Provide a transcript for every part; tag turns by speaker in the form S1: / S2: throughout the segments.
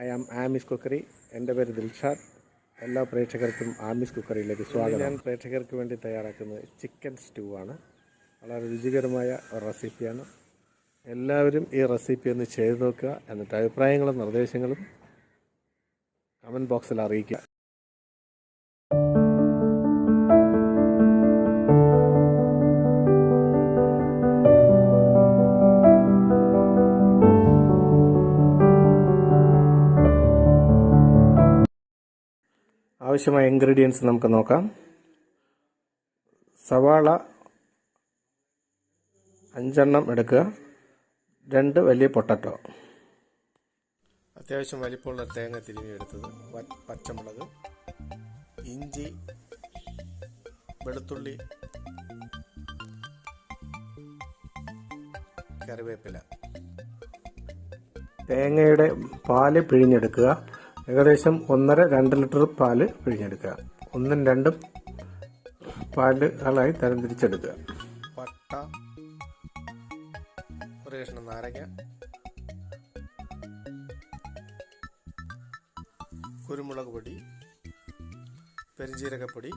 S1: I am ആമിസ് cookery. എൻ്റെ പേര് ദിൽഷാദ്. എല്ലാ പ്രേക്ഷകർക്കും ആമിസ് കുക്കറിയിലേക്ക് സ്വാഗതം. ഞാൻ പ്രേക്ഷകർക്ക് വേണ്ടി തയ്യാറാക്കുന്നത് ചിക്കൻ സ്റ്റൂ ആണ്. വളരെ രുചികരമായ റെസിപ്പിയാണ്. എല്ലാവരും ഈ റെസിപ്പി ഒന്ന് ചെയ്ത് നോക്കുക. എന്നിട്ട് അഭിപ്രായങ്ങളും നിർദ്ദേശങ്ങളും കമൻറ്റ് ബോക്സിൽ അറിയിക്കുക. ആവശ്യമായ ഇൻഗ്രീഡിയൻസ് നമുക്ക് നോക്കാം. സവാള 5 എണ്ണം എടുക്കുക. 2 വലിയ പൊട്ടറ്റോ, അത്യാവശ്യം വലിപ്പമുള്ള തേങ്ങ തിരുമ്മി എടുത്തത്, പച്ചമുളക്, ഇഞ്ചി, വെളുത്തുള്ളി, കറിവേപ്പില. തേങ്ങയുടെ പാല് പിഴിഞ്ഞെടുക്കുക. ഏകദേശം 1.5-2 ലിറ്റർ പാല് പിഴിഞ്ഞെടുക്കുക. 1ഉം 2ഉം പാലുകളായി തരംതിരിച്ചെടുക്കുക. പട്ട, ഒരു കഷ്ണം നാരങ്ങ, കുരുമുളക് പൊടി, പെരിഞ്ജീരകപ്പൊടി,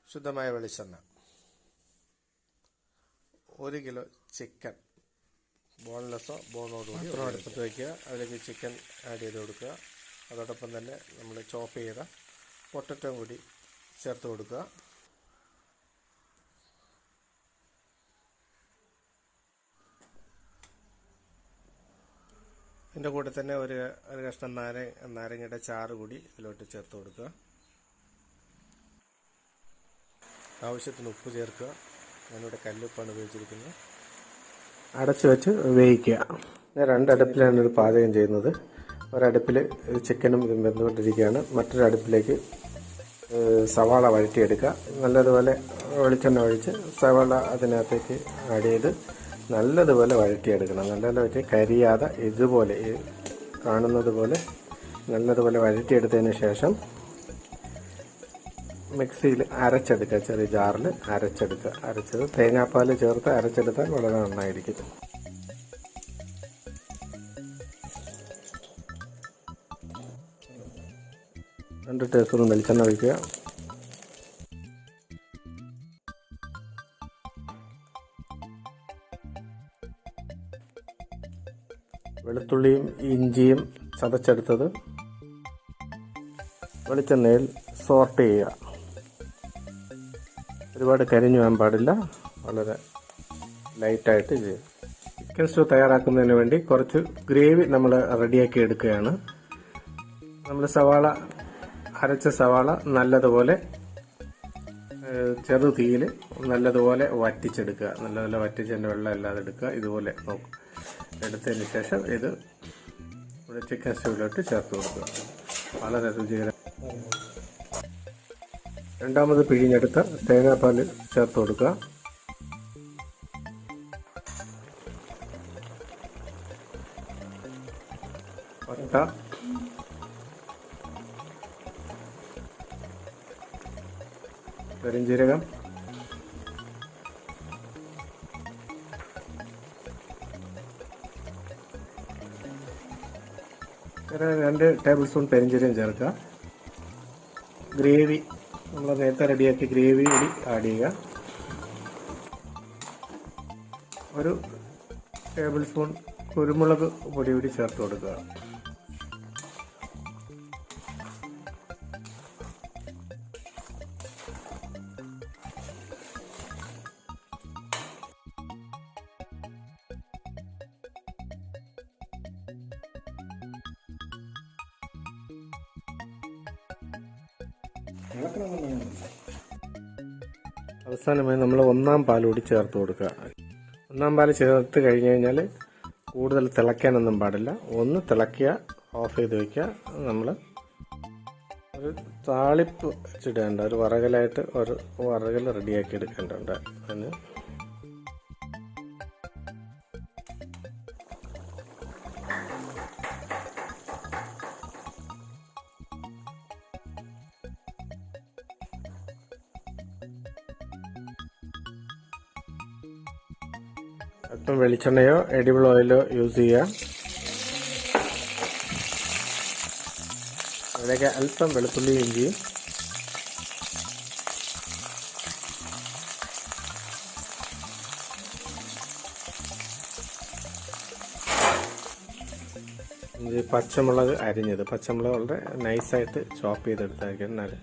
S1: ശുദ്ധമായ വെളിച്ചെണ്ണ, 1 കിലോ ചിക്കൻ, ബോൺലെസ്സോ ബോണോട് കൂടി അടുപ്പത്ത് വയ്ക്കുക. അതിലേക്ക് ചിക്കൻ ആഡ് ചെയ്ത് കൊടുക്കുക. അതോടൊപ്പം തന്നെ നമ്മൾ ചോപ്പ് ചെയ്ത പൊട്ടറ്റോ കൂടി ചേർത്ത് കൊടുക്കുക. ഇതിൻ്റെ കൂടെ തന്നെ ഒരു കഷ്ണം നാരങ്ങയുടെ ചാറ് കൂടി ഇതിലോട്ട് ചേർത്ത് കൊടുക്കുക. ആവശ്യത്തിന് ഉപ്പ് ചേർക്കുക. ഞാനിവിടെ കല്ലുപ്പാണ് ഉപയോഗിച്ചിരിക്കുന്നത്. അടച്ചു വെച്ച് വേവിക്കുക. ഞാൻ 2 അടുപ്പിലാണ് ഇത് പാചകം ചെയ്യുന്നത്. ഒരടുപ്പിൽ ചിക്കനും ഇതും വെന്തുകൊണ്ടിരിക്കുകയാണ്. മറ്റൊരു അടുപ്പിലേക്ക് സവാള വഴറ്റിയെടുക്കുക. നല്ലതുപോലെ വെളിച്ചെണ്ണ ഒഴിച്ച് സവാള അതിനകത്തേക്ക് ആഡ് ചെയ്ത് നല്ലതുപോലെ വഴറ്റിയെടുക്കണം. നല്ലതുപോലെ കരിയാതെ ഇതുപോലെ കാണുന്നത് പോലെ നല്ലതുപോലെ വഴറ്റിയെടുത്തതിന് ശേഷം മിക്സിയിൽ അരച്ചെടുക്കുക. ചെറിയ ജാറിൽ അരച്ചെടുക്കുക. അരച്ചത് തേങ്ങാപ്പാൽ ചേർത്ത് അരച്ചെടുത്താൽ വളരെ നന്നായിരിക്കും. രണ്ട് ടീസ്പൂൺ വെളിച്ചെണ്ണ ഒഴിക്കുക. വെളുത്തുള്ളിയും ഇഞ്ചിയും ചതച്ചെടുത്തത് വെളിച്ചെണ്ണയിൽ സോർട്ട് ചെയ്യുക. ഒരുപാട് കരിഞ്ഞു പോകാൻ പാടില്ല. വളരെ ലൈറ്റായിട്ട് ചെയ്യുക. ചിക്കൻ സ്റ്റൂ തയ്യാറാക്കുന്നതിന് വേണ്ടി കുറച്ച് ഗ്രേവി നമ്മൾ റെഡിയാക്കി എടുക്കുകയാണ്. നമ്മൾ അരച്ച സവാള നല്ലതുപോലെ ചെറു തീയിൽ നല്ലതുപോലെ വറ്റിച്ചെടുക്കുക. നല്ലതുപോലെ വറ്റിച്ചതിൻ്റെ വെള്ളം അല്ലാതെ എടുക്കുക. ഇതുപോലെ നോക്കും. എടുത്തതിന് ശേഷം ഇത് ഇവിടെ ചിക്കൻ സ്റ്റൂവിലോട്ട് ചേർത്ത് കൊടുക്കുക. വളരെ രുചികരം. രണ്ടാമത് പിഴിഞ്ഞെടുത്ത തേങ്ങാപ്പാൽ ചേർത്ത് കൊടുക്കുക. പട്ട, പെരിഞ്ജീരകം, ഒരു 2 ടേബിൾ സ്പൂൺ പെരിഞ്ജീരകം ചേർക്കുക. ഗ്രേവി നമ്മൾ നേരത്തെ റെഡിയാക്കി ഗ്രേവി കൂടി ആഡ് ചെയ്യുക. 1 ടേബിൾ സ്പൂൺ കുരുമുളക് പൊടി കൂടി ചേർത്ത് കൊടുക്കുക. അവസാനമായി നമ്മൾ 1-ാം പാൽ കൂടി ചേർത്ത് കൊടുക്കുക. 1-ാം പാൽ ചേർത്ത് കഴിഞ്ഞ് കഴിഞ്ഞാൽ കൂടുതൽ തിളയ്ക്കാനൊന്നും പാടില്ല. ഒന്ന് തിളയ്ക്കുക, ഓഫ് ചെയ്ത് വയ്ക്കുക. നമ്മൾ ഒരു താളിപ്പ് വെച്ചിടേണ്ട, ഒരു വറകലായിട്ട് ഒരു വറകൽ റെഡിയാക്കി എടുക്കേണ്ടതുണ്ട്. അതിന് അല്പം വെളിച്ചെണ്ണയോ എഡിബിൾ ഓയിലോ യൂസ് ചെയ്യുക. അതിലേക്ക് അല്പം വെളുത്തുള്ളി ഇഞ്ചിയും പച്ചമുളക് അരിഞ്ഞത്, പച്ചമുളക് വളരെ നൈസായിട്ട് ചോപ്പ് ചെയ്തെടുത്തായിരിക്കും നല്ല.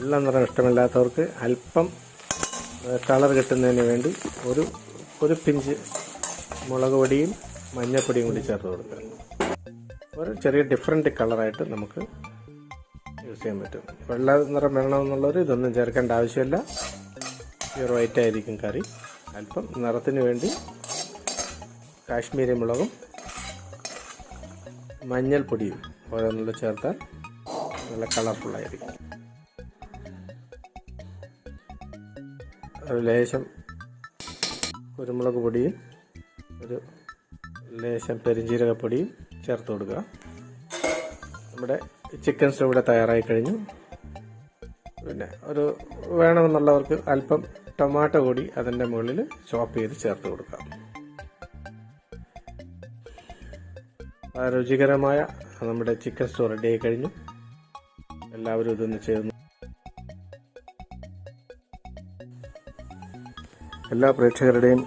S1: വെള്ള നിറം ഇഷ്ടമില്ലാത്തവർക്ക് അല്പം കളർ കിട്ടുന്നതിന് വേണ്ടി ഒരു പിഞ്ച് മുളക് പൊടിയും മഞ്ഞൾപ്പൊടിയും കൂടി ചേർത്ത് കൊടുക്കുക. ഒരു ചെറിയ ഡിഫറെൻറ്റ് കളറായിട്ട് നമുക്ക് യൂസ് ചെയ്യാൻ പറ്റും. വെള്ള നിറം വേണമെന്നുള്ളവർ ഇതൊന്നും ചേർക്കേണ്ട ആവശ്യമില്ല. പ്യുർ വൈറ്റ് ആയിരിക്കും കറി. അല്പം നിറത്തിന് വേണ്ടി കാശ്മീരി മുളകും മഞ്ഞൾപ്പൊടിയും ഓരോന്നുള്ള ചേർത്താൽ നല്ല കളർഫുള്ളായിരിക്കും. ഒരു ലേശം കുരുമുളക് പൊടിയും ഒരു ലേശം പെരിഞ്ജീരകപ്പൊടിയും ചേർത്ത് കൊടുക്കുക. നമ്മുടെ ചിക്കൻ സ്റ്റൂ ഇവിടെ തയ്യാറായി കഴിഞ്ഞു. പിന്നെ ഒരു വേണമെന്നുള്ളവർക്ക് അല്പം ടൊമാറ്റോ കൂടി അതിൻ്റെ മുകളിൽ ചോപ്പ് ചെയ്ത് ചേർത്ത് കൊടുക്കാം. രുചികരമായ നമ്മുടെ ചിക്കൻ സ്റ്റൂ റെഡി ആയി കഴിഞ്ഞു. എല്ലാവരും ഇതൊന്ന് ചെയ്യുന്നു. എല്ലാ പ്രേക്ഷകരുടെയും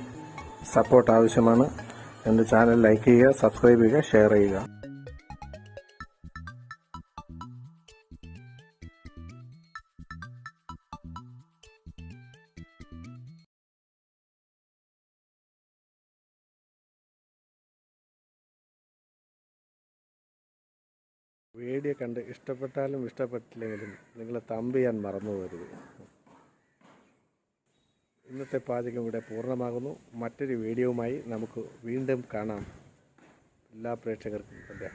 S1: സപ്പോർട്ട് ആവശ്യമാണ്. എൻ്റെ ചാനൽ ലൈക്ക് ചെയ്യുക, സബ്സ്ക്രൈബ് ചെയ്യുക, ഷെയർ ചെയ്യുക. വീഡിയോ കണ്ട് ഇഷ്ടപ്പെട്ടാലും ഇഷ്ടപ്പെട്ടില്ലെങ്കിലും നിങ്ങൾ തമ്പ് ചെയ്യാൻ മറന്നു പോകരുത്. ഇന്നത്തെ പാചകം ഇവിടെ പൂർണ്ണമാകുന്നു. മറ്റൊരു വീഡിയോയുമായി നമുക്ക് വീണ്ടും കാണാം. എല്ലാ പ്രേക്ഷകർക്കും എൻ്റെ